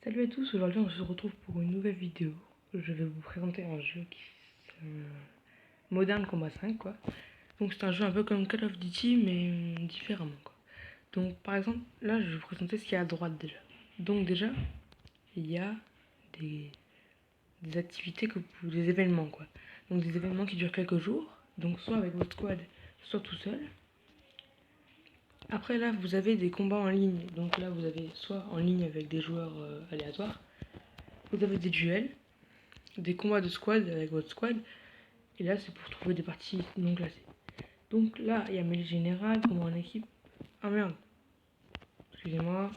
Salut à tous, aujourd'hui on se retrouve pour une nouvelle vidéo. Je vais vous présenter un jeu qui est Modern Combat 5 quoi. Donc c'est un jeu un peu comme Call of Duty mais différemment quoi. Donc par exemple là je vais vous présenter ce qu'il y a à droite déjà. Donc déjà il y a des activités des événements quoi. Donc des événements qui durent quelques jours. Donc soit avec votre squad, soit tout seul. Après là vous avez des combats en ligne. Donc là vous avez soit en ligne avec des joueurs aléatoires. Vous avez des duels, des combats de squad avec votre squad. Et là, c'est pour trouver des parties non classées. Donc là, il y a mêlée générale, combat en équipe. Ah merde. Excusez-moi.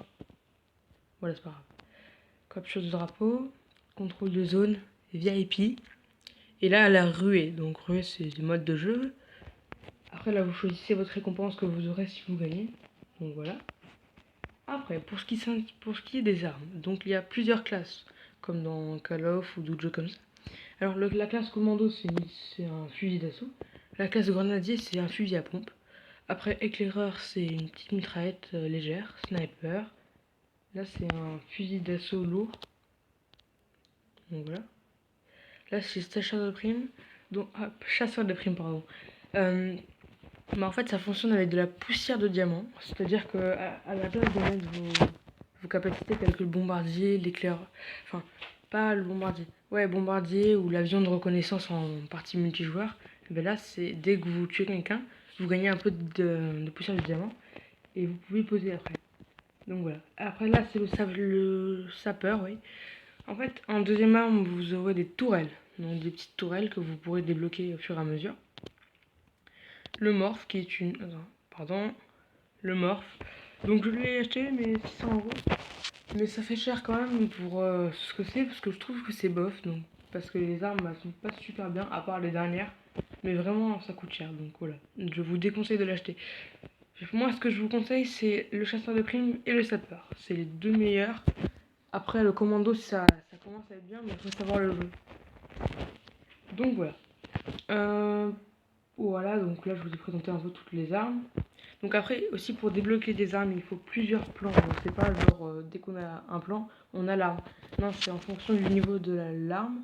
Voilà, c'est pas grave. Capture de drapeau, contrôle de zone, VIP. Et là, la ruée. Donc ruée, c'est des modes de jeu. Après, là, vous choisissez votre récompense que vous aurez si vous gagnez. Donc voilà. Après, pour ce qui est des armes, donc il y a plusieurs classes, comme dans Call of ou d'autres jeux comme ça. Alors la classe commando, c'est un fusil d'assaut. La classe grenadier, c'est un fusil à pompe. Après éclaireur, c'est une petite mitraillette légère. Sniper. Là, c'est un fusil d'assaut lourd. Donc voilà. Là, c'est chasseur de primes. Donc, chasseur de primes, pardon. Mais en fait, ça fonctionne avec de la poussière de diamant. C'est-à-dire que à la place de mettre vos capacités telles que le bombardier, l'éclaireur. Enfin, pas le bombardier. Ouais, bombardier ou l'avion de reconnaissance en partie multijoueur. Ben là, c'est dès que vous tuez quelqu'un, vous gagnez un peu de poussière de diamant. Et vous pouvez poser après. Donc voilà. Après là, c'est le sapeur, oui. En fait, en deuxième arme, vous aurez des tourelles. Donc des petites tourelles que vous pourrez débloquer au fur et à mesure. Le morph qui est une... Attends, pardon. Le morph. Donc je l'ai acheté, mais 600 €. Mais ça fait cher quand même pour ce que c'est, parce que je trouve que c'est bof. Donc, parce que les armes elles sont pas super bien, à part les dernières. Mais vraiment, ça coûte cher. Donc voilà. Je vous déconseille de l'acheter. Moi, ce que je vous conseille, c'est le chasseur de primes et le sapeur. C'est les deux meilleurs. Après, le commando, ça commence à être bien, mais il faut savoir le jeu. Donc voilà. Voilà, donc là, je vous ai présenté un peu toutes les armes. Donc après, aussi pour débloquer des armes, il faut plusieurs plans. Donc c'est pas genre, dès qu'on a un plan, on a l'arme. Non, c'est en fonction du niveau de l'arme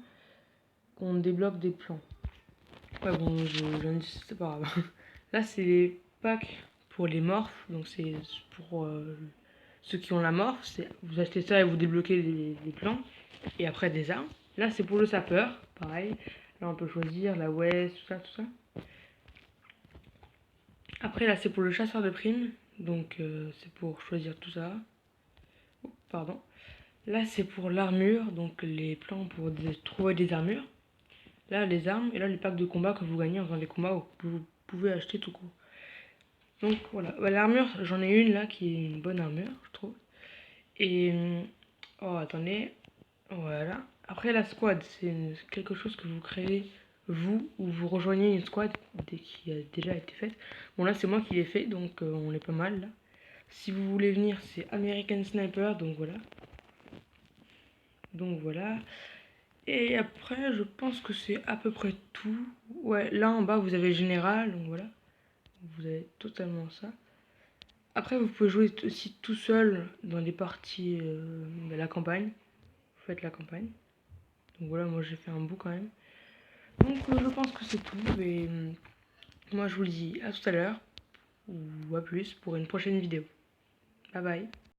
qu'on débloque des plans. Ouais, bon, j'en dis, c'est pas grave. Là, c'est les packs pour les morphs. Donc c'est pour ceux qui ont la morph. Vous achetez ça et vous débloquez les plans. Et après des armes. Là, c'est pour le sapeur. Pareil. Là, on peut choisir la West, tout ça, tout ça. Après, là, c'est pour le chasseur de primes. Donc, c'est pour choisir tout ça. Oh, pardon. Là, c'est pour l'armure. Donc, les plans pour trouver des armures. Là, les armes. Et là, les packs de combat que vous gagnez en faisant des combats ou que vous pouvez acheter tout court. Donc, voilà. L'armure, j'en ai une là qui est une bonne armure, je trouve. Et... Oh, attendez. Voilà. Après, la squad, c'est quelque chose que vous créez vous ou vous rejoignez une squad qui a déjà été faite. Bon, là, c'est moi qui l'ai fait, donc on est pas mal là. Si vous voulez venir, c'est American Sniper, donc voilà. Donc voilà. Et après, je pense que c'est à peu près tout. Ouais, là en bas, vous avez Général, donc voilà. Vous avez totalement ça. Après, vous pouvez jouer aussi tout seul dans des parties de la campagne. Vous faites la campagne. Donc voilà, moi j'ai fait un bout quand même. Donc je pense que c'est tout. Et moi je vous le dis à tout à l'heure. Ou à plus pour une prochaine vidéo. Bye bye.